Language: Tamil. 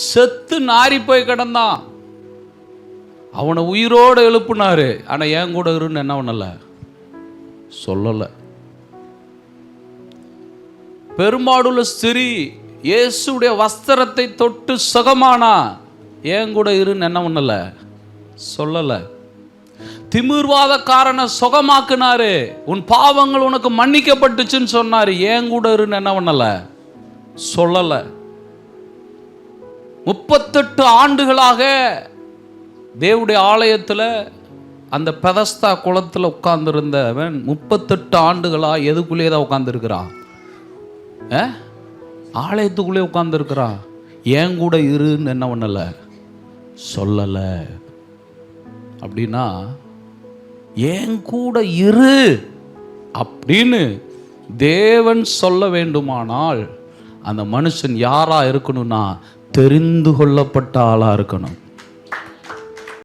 செத்து நாரி போய் கிடந்தான். அவனை உயிரோடு எழுப்புனாரு. ஆனா என் கூட இருன்னு என்ன பண்ணல, சொல்லல. பெரும்பாடுள்ள ஸ்திரீ இயேசுடைய வஸ்திரத்தை தொட்டு சுகமானா, என் கூட இருன்னு என்ன பண்ணல, சொல்லல. திமிர்வாதக்காரனை சுகமாக்குனாரு, உன் பாவங்கள் உனக்கு மன்னிக்கப்பட்டுச்சுன்னு சொன்னாரு, என் கூட இருன்னு என்ன பண்ணல, சொல்லல. 38 ஆண்டுகளாக தேவனுடைய ஆலயத்தில் அந்த பெதஸ்தா குளத்தில் உட்கார்ந்துருந்தவன் 38 ஆண்டுகளா எதுக்குள்ளே தான் உட்கார்ந்துருக்கிறான், ஆலயத்துக்குள்ளே உட்கார்ந்துருக்கிறான். ஏன் கூட இருன்னு என்ன பண்ணல, சொல்லல. அப்படின்னா ஏன் கூட இரு அப்படின்னு தேவன் சொல்ல வேண்டுமானால் அந்த மனுஷன் யாரா இருக்கணும்னா தெரிந்து கொள்ளப்பட்ட ஆளா இருக்கணும்.